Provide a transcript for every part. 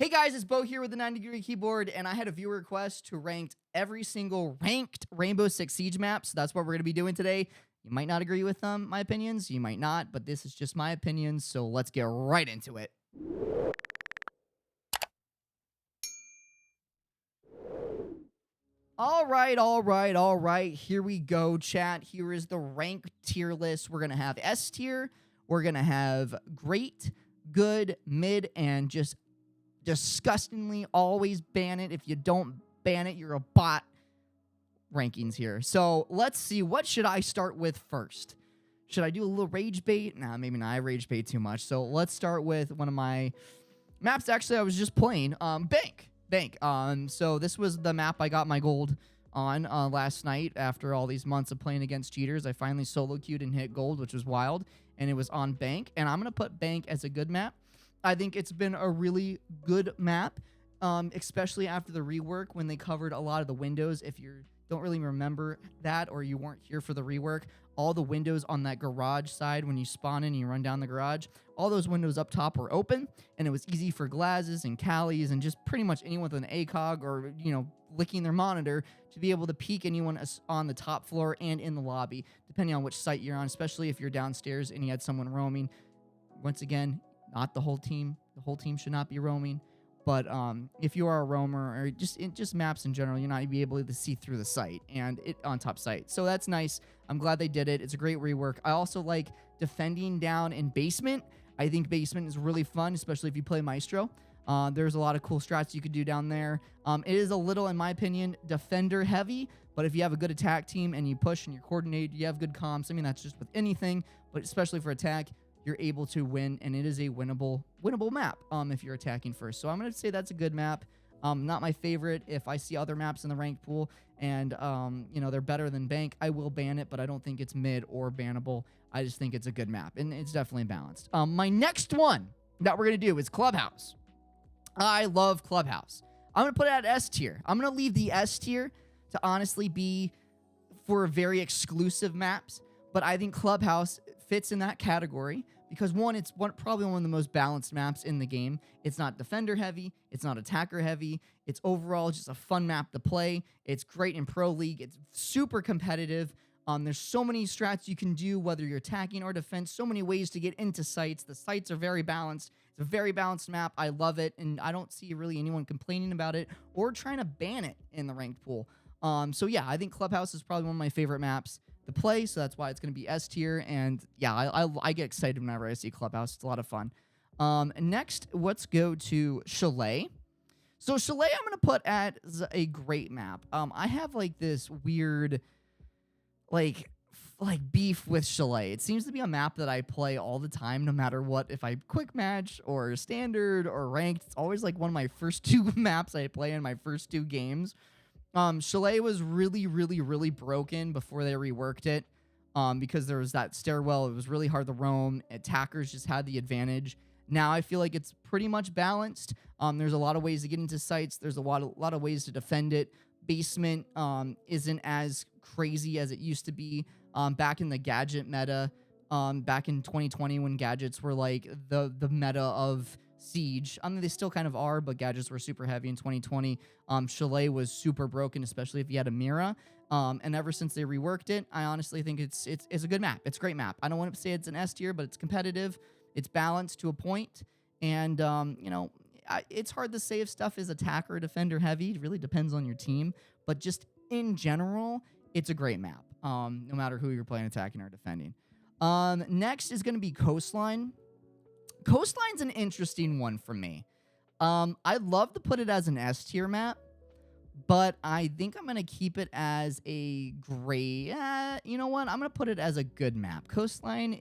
Hey guys, it's Bo here with the 90-degree keyboard, and I had a viewer request to rank every single ranked Rainbow Six Siege map, so that's what we're going to be doing today. You might not agree with my opinions, you might not, but this is just my opinions, so let's get right into it. All right, here we go, chat. Here is the ranked tier list. We're going to have S tier, we're going to have great, good, mid, and just disgustingly always ban it. If you don't ban it, you're a bot rankings here. So let's see, what should I start with first? Should I do a little rage bait? Nah, maybe not. I rage bait too much. So let's start with one of my maps. Actually, I was just playing Bank. So this was the map I got my gold on last night. After all these months of playing against cheaters, I finally solo queued and hit gold, which was wild, and it was on Bank. And I'm gonna put Bank as a good map. I think it's been a really good map, especially after the rework when they covered a lot of the windows. If you don't really remember that, or you weren't here for the rework, all the windows on that garage side when you spawn in and you run down the garage, all those windows up top were open, and it was easy for Glazes and Callies and just pretty much anyone with an ACOG or, licking their monitor to be able to peek anyone on the top floor and in the lobby, depending on which site you're on, especially if you're downstairs and you had someone roaming. Once again, not the whole team. The whole team should not be roaming. But if you are a roamer or just maps in general, you're not be able to see through the site and it on top site. So that's nice. I'm glad they did it. It's a great rework. I also like defending down in basement. I think basement is really fun, especially if you play Maestro. There's a lot of cool strats you could do down there. It is a little, in my opinion, defender heavy. But if you have a good attack team and you push and you're coordinated, you have good comms. I mean, that's just with anything, but especially for attack, you're able to win, and it is a winnable map if you're attacking first. So I'm going to say that's a good map. Not my favorite. If I see other maps in the ranked pool and, they're better than Bank, I will ban it, but I don't think it's mid or bannable. I just think it's a good map, and it's definitely balanced. My next one that we're going to do is Clubhouse. I love Clubhouse. I'm going to put it at S tier. I'm going to leave the S tier to honestly be for very exclusive maps, but I think Clubhouse fits in that category because one, it's probably one of the most balanced maps in the game. It's not defender heavy, it's not attacker heavy, it's overall just a fun map to play. It's great in Pro League, it's super competitive. There's so many strats you can do, whether you're attacking or defense, so many ways to get into sites. The sites are very balanced. It's a very balanced map. I love it, and I don't see really anyone complaining about it or trying to ban it in the ranked pool. So yeah, I think Clubhouse is probably one of my favorite maps to play, so that's why it's going to be S tier. And yeah, I get excited whenever I see Clubhouse. It's a lot of fun. Next, let's go to Chalet. So Chalet, I'm going to put as a great map. I have like this weird like beef with Chalet. It seems to be a map that I play all the time, no matter what. If I quick match or standard or ranked, it's always like one of my first two maps I play in my first two games. Chalet was really broken before they reworked it, because there was that stairwell. It was really hard to roam. Attackers just had the advantage. Now I feel like it's pretty much balanced. There's a lot of ways to get into sites. There's a lot of ways to defend it. Basement isn't as crazy as it used to be back in the gadget meta, back in 2020 when gadgets were like the meta of Siege. I mean, they still kind of are, but gadgets were super heavy in 2020. Chalet was super broken, especially if you had a Mira. And ever since they reworked it, I honestly think it's a good map. It's a great map. I don't want to say it's an S tier, but it's competitive. It's balanced to a point. And, it's hard to say if stuff is attacker or defender heavy. It really depends on your team. But just in general, it's a great map, no matter who you're playing, attacking or defending. Next is going to be Coastline. Coastline's an interesting one for me. I'd love to put it as an S tier map, but I think I'm going to keep it as a gray. You know what? I'm going to put it as a good map. Coastline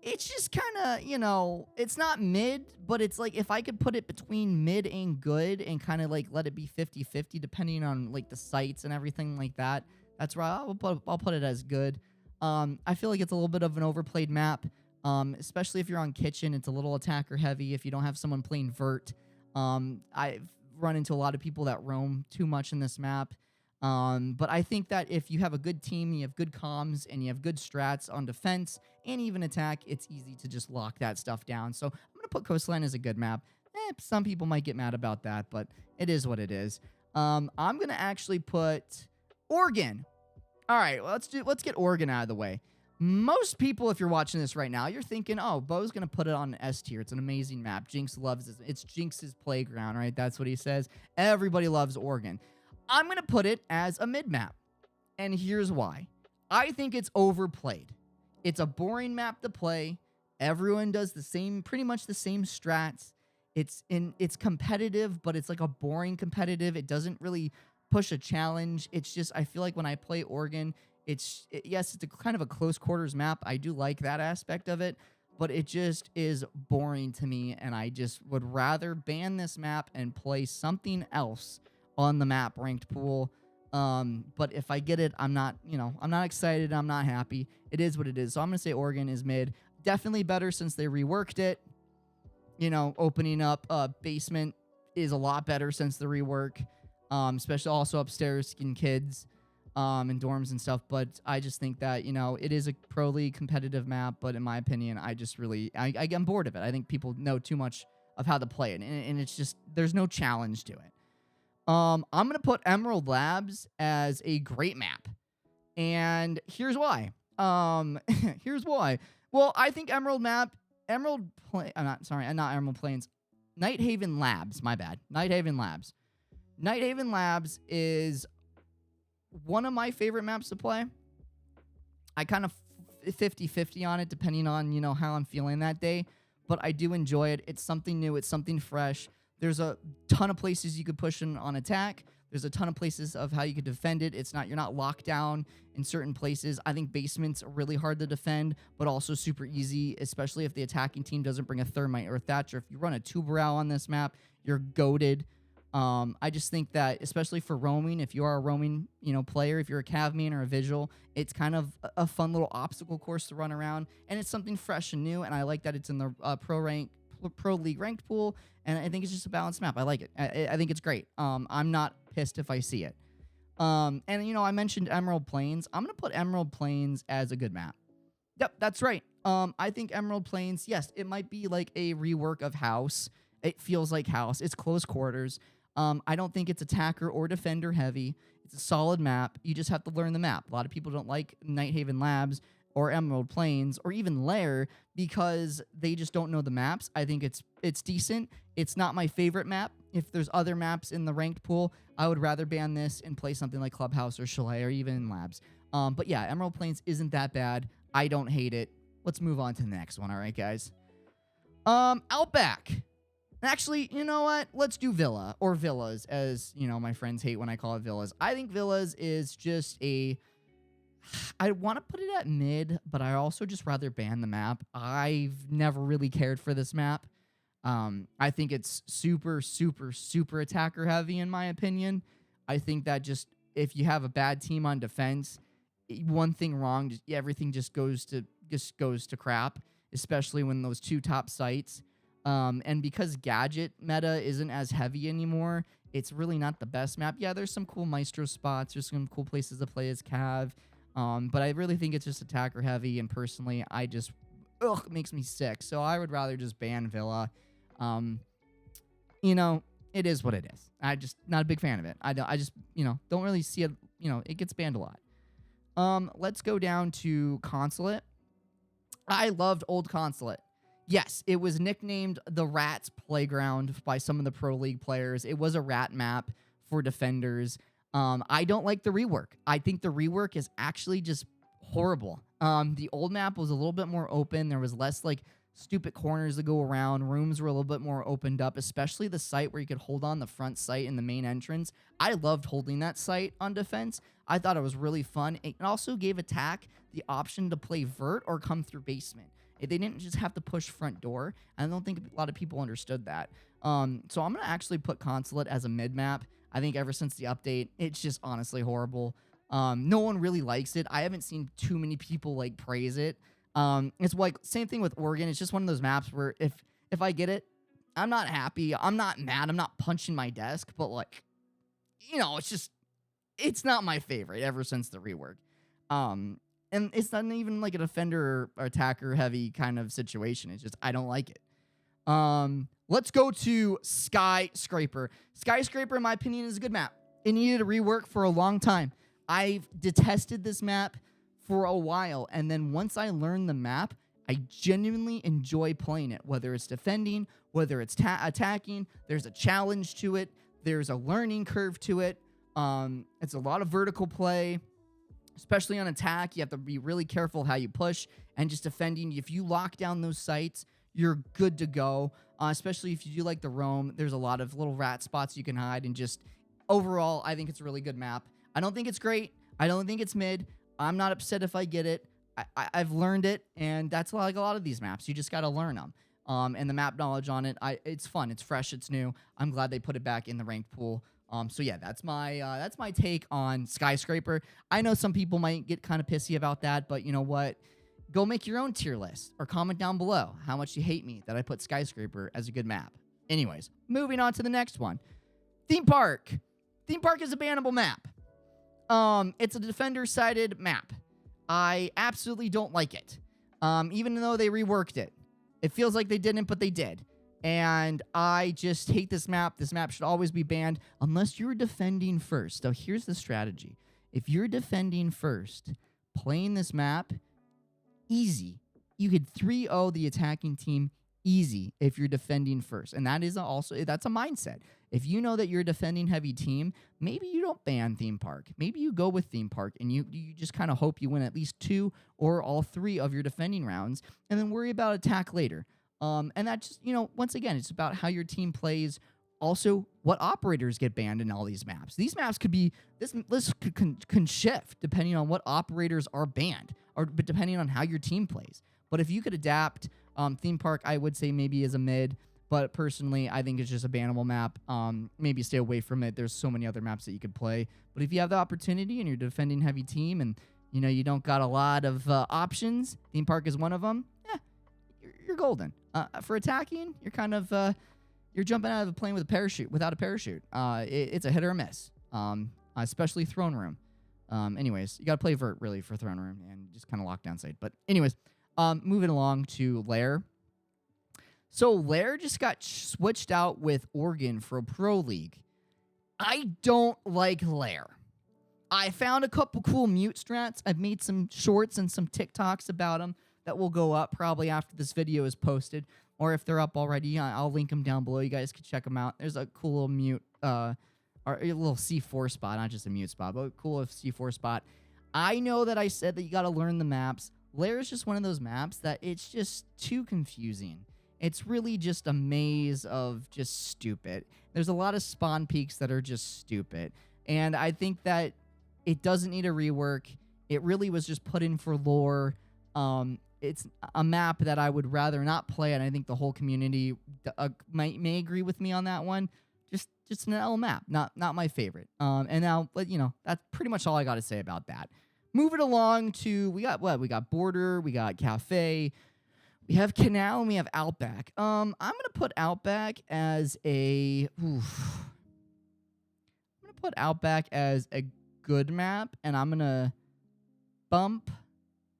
it's just kind of, it's not mid, but it's like if I could put it between mid and good and kind of like let it be 50-50 depending on like the sites and everything like that. That's right. I'll put it as good. I feel like it's a little bit of an overplayed map. Especially if you're on kitchen, it's a little attacker heavy. If you don't have someone playing Vert, I've run into a lot of people that roam too much in this map. But I think that if you have a good team, you have good comms, and you have good strats on defense and even attack, it's easy to just lock that stuff down. So I'm going to put Coastline as a good map. Some people might get mad about that, but it is what it is. I'm gonna actually put Oregon. All right, well, let's get Oregon out of the way. Most people, if you're watching this right now, you're thinking, oh, Bo's going to put it on an S tier. It's an amazing map. Jinx loves it. It's Jinx's playground, right? That's what he says. Everybody loves Oregon. I'm going to put it as a mid map. And here's why. I think it's overplayed. It's a boring map to play. Everyone does pretty much the same strats. It's competitive, but it's like a boring competitive. It doesn't really push a challenge. It's just, I feel like when I play Oregon, yes, it's a kind of a close quarters map. I do like that aspect of it, but it just is boring to me, and I just would rather ban this map and play something else on the map ranked pool. But if I get it, I'm not excited. I'm not happy. It is what it is. So I'm going to say Oregon is mid. Definitely better since they reworked it. Opening up basement is a lot better since the rework. Especially also upstairs in kids. And dorms and stuff, but I just think that, it is a pro league competitive map, but in my opinion, I get bored of it. I think people know too much of how to play it, and it's just, there's no challenge to it. I'm going to put Emerald Labs as a great map, and here's why. Here's why. Well, I think not Emerald Plains, Nighthaven Labs, my bad. Nighthaven Labs is one of my favorite maps to play. I kind of 50-50 on it, depending on, how I'm feeling that day. But I do enjoy it. It's something new. It's something fresh. There's a ton of places you could push in on attack. There's a ton of places of how you could defend it. You're not locked down in certain places. I think basement's really hard to defend, but also super easy, especially if the attacking team doesn't bring a Thermite or a Thatcher. If you run a Tuberow on this map, you're goated. I just think that, especially for roaming, if you are a roaming, player, if you're a cav main or a visual, it's kind of a fun little obstacle course to run around, and it's something fresh and new, and I like that it's in the pro league ranked pool, and I think it's just a balanced map. I like it. I think it's great. I'm not pissed if I see it. And I mentioned Emerald Plains. I'm gonna put Emerald Plains as a good map. Yep, that's right. I think Emerald Plains, yes, it might be like a rework of House. It feels like House. It's close quarters. I don't think it's attacker or defender heavy. It's a solid map. You just have to learn the map. A lot of people don't like Nighthaven Labs or Emerald Plains or even Lair because they just don't know the maps. I think it's decent. It's not my favorite map. If there's other maps in the ranked pool, I would rather ban this and play something like Clubhouse or Chalet or even Labs. But yeah, Emerald Plains isn't that bad. I don't hate it. Let's move on to the next one, all right, guys? Outback. Actually, you know what? Let's do Villa, or Villas, as, my friends hate when I call it Villas. I think Villas is just I want to put it at mid, but I also just rather ban the map. I've never really cared for this map. I think it's super, super, super attacker heavy, in my opinion. I think that just, if you have a bad team on defense, one thing wrong, everything just goes to crap, especially when those two top sites. And because gadget meta isn't as heavy anymore, it's really not the best map. Yeah, there's some cool Maestro spots. There's some cool places to play as Cav. But I really think it's just attacker heavy, and personally, it makes me sick. So I would rather just ban Villa. It is what it is. I just not a big fan of it. I just don't really see it. It gets banned a lot. Let's go down to Consulate. I loved Old Consulate. Yes, it was nicknamed the Rats Playground by some of the Pro League players. It was a rat map for defenders. I don't like the rework. I think the rework is actually just horrible. The old map was a little bit more open. There was less stupid corners to go around. Rooms were a little bit more opened up, especially the site where you could hold on the front site in the main entrance. I loved holding that site on defense. I thought it was really fun. It also gave attack the option to play Vert or come through basement. They didn't just have to push front door. I don't think a lot of people understood that. So I'm going to actually put Consulate as a mid map. I think ever since the update, it's just honestly horrible. No one really likes it. I haven't seen too many people praise it. It's same thing with Oregon. It's just one of those maps where if I get it, I'm not happy. I'm not mad. I'm not punching my desk, but it's not my favorite ever since the rework. And it's not even a defender or attacker heavy kind of situation. It's just, I don't like it. let's go to Skyscraper. Skyscraper, in my opinion, is a good map. It needed a rework for a long time. I've detested this map for a while, and then once I learned the map, I genuinely enjoy playing it, whether it's defending, whether it's attacking. There's a challenge to it. There's a learning curve to it. It's a lot of vertical play, especially on attack. You have to be really careful how you push, and just defending. If you lock down those sites, you're good to go, especially if you do like the roam. There's a lot of little rat spots you can hide, and just overall, I think it's a really good map. I don't think it's great. I don't think it's mid. I'm not upset if I get it. I've learned it, and that's like a lot of these maps. You just got to learn them. And the map knowledge on it, it's fun. It's fresh. It's new. I'm glad they put it back in the ranked pool. So yeah, that's my take on Skyscraper. I know some people might get kind of pissy about that, but you know what? Go make your own tier list or comment down below how much you hate me that I put Skyscraper as a good map. Anyways, moving on to the next one. Theme Park. Theme Park is a bannable map. It's a defender-sided map. I absolutely don't like it. Even though they reworked it. It feels like they didn't, but they did. And I just hate this map. This map should always be banned unless you're defending first. So here's the strategy. If you're defending first, playing this map, easy. You could 3-0 the attacking team easy if you're defending first. And that is also, that's a mindset. If you know that you're a defending heavy team, maybe you don't ban Theme Park. Maybe you go with Theme Park and you just kind of hope you win at least 2 or all 3 of your defending rounds and then worry about attack later. And that just, once again, it's about how your team plays. Also, what operators get banned in all these maps. These maps could be, this list can shift depending on what operators are banned but depending on how your team plays. But if you could adapt Theme Park, I would say maybe as a mid. But personally, I think it's just a bannable map. Maybe stay away from it. There's so many other maps that you could play. But if you have the opportunity and you're a defending heavy team and, you don't got a lot of options, Theme Park is one of them, you're golden. For attacking, you're kind of, you're jumping out of a plane with a parachute, without a parachute. It's a hit or a miss, especially Throne Room. Anyways, you got to play Vert, really, for Throne Room and just kind of lock down side. But anyways, moving along to Lair. So Lair just got switched out with Oregon for a Pro League. I don't like Lair. I found a couple cool mute strats. I've made some shorts and some TikToks about them that will go up probably after this video is posted. Or if they're up already, I'll link them down below. You guys can check them out. There's a cool little mute, or a little C4 spot. Not just a mute spot, but a cool C4 spot. I know that I said that you got to learn the maps. Lair is just one of those maps that it's just too confusing. It's really just a maze of just stupid. There's a lot of spawn peaks that are just stupid. And I think that it doesn't need a rework. It really was just put in for lore. It's a map that I would rather not play, and I think the whole community may agree with me on that one. Just an L map, not my favorite. And now, but that's pretty much all I got to say about that. Moving along to, we got Border, we got Cafe, we have Canal, and we have Outback. I'm gonna put Outback as a good map, and I'm gonna bump.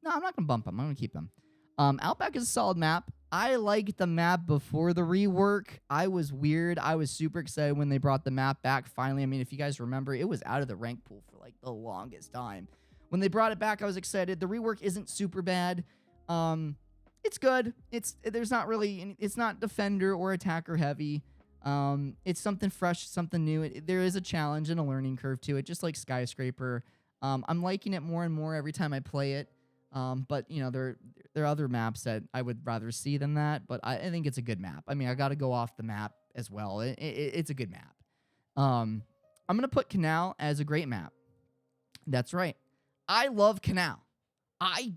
No, I'm not gonna bump them. I'm gonna keep them. Outback is a solid map. I liked the map before the rework. I was weird. I was super excited when they brought the map back finally. I mean, if you guys remember, it was out of the rank pool for like the longest time. When they brought it back, I was excited. The rework isn't super bad. It's good. There's not really, it's not defender or attacker heavy. It's something fresh, something new. There is a challenge and a learning curve to it, just like Skyscraper. I'm liking it more and more every time I play it. But there are other maps that I would rather see than that. But I think it's a good map. I mean, I got to go off the map as well. It's a good map. I'm gonna put Canal as a great map. That's right. I love Canal. I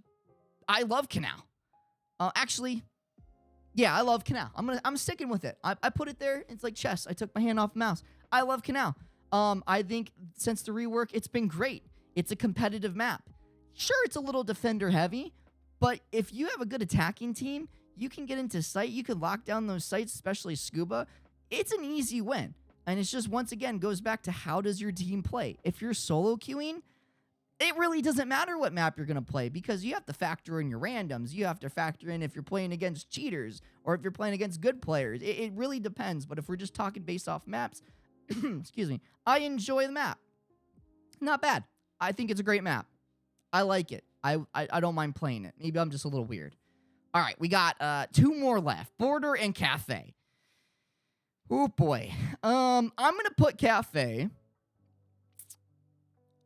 love Canal. Actually, yeah, I love Canal. I'm sticking with it. I put it there. It's like chess. I took my hand off the mouse. I love Canal. I think since the rework, it's been great. It's a competitive map. Sure, it's a little defender heavy, but if you have a good attacking team, you can get into sight. You can lock down those sites, especially Scuba. It's an easy win. And it's just, once again, goes back to how does your team play? If you're solo queuing, it really doesn't matter what map you're going to play because you have to factor in your randoms. You have to factor in if you're playing against cheaters or if you're playing against good players. It really depends. But if we're just talking based off maps, excuse me, I enjoy the map. Not bad. I think it's a great map. I like it. I don't mind playing it. Maybe I'm just a little weird. All right, we got 2 more left. Border and Cafe. Oh boy. I'm gonna put Cafe.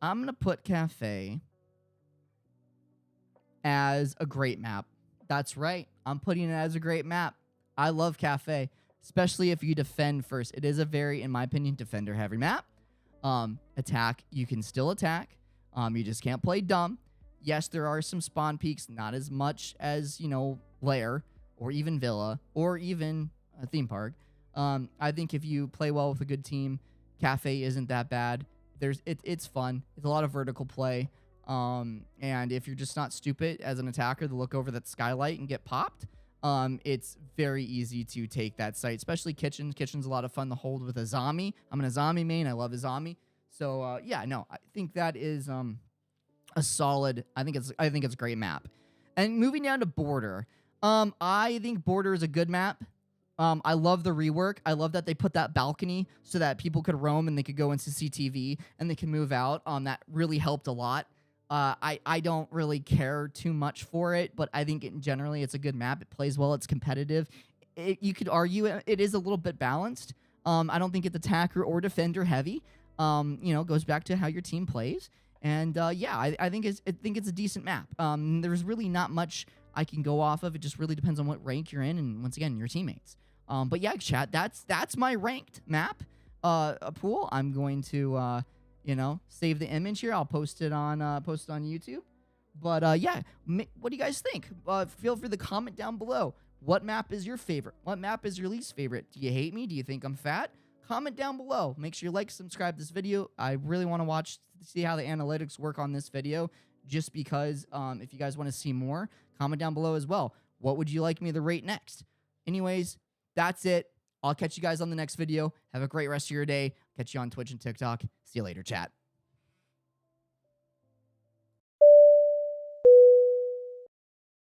I'm gonna put Cafe as a great map. That's right. I'm putting it as a great map. I love Cafe, especially if you defend first. It is a very, in my opinion, defender-heavy map. Attack, you can still attack. You just can't play dumb. Yes, there are some spawn peaks, not as much as, Lair, or even Villa, or even a theme park. I think if you play well with a good team, Cafe isn't that bad. It's fun. It's a lot of vertical play. And if you're just not stupid as an attacker to look over that skylight and get popped, it's very easy to take that site, especially Kitchen. Kitchen's a lot of fun to hold with a zombie. I'm in a zombie main. I love a zombie. So, yeah, no, I think that is a solid. I think it's a great map. And moving down to Border, I think Border is a good map. I love the rework. I love that they put that balcony so that people could roam and they could go into CCTV and they can move out. That really helped a lot. I don't really care too much for it, but I think generally it's a good map. It plays well. It's competitive. You could argue it is a little bit balanced. I don't think it's attacker or defender heavy. Goes back to how your team plays. And yeah, I think it's a decent map. There's really not much I can go off of. It just really depends on what rank you're in, and once again, your teammates. But yeah, chat. That's my ranked map pool. I'm going to save the image here. I'll post it on YouTube. But yeah, what do you guys think? Feel free to comment down below. What map is your favorite? What map is your least favorite? Do you hate me? Do you think I'm fat? Comment down below. Make sure you like, subscribe this video. I really want to see how the analytics work on this video, just because if you guys want to see more, comment down below as well. What would you like me to rate next? Anyways, that's it. I'll catch you guys on the next video. Have a great rest of your day. Catch you on Twitch and TikTok. See you later, chat.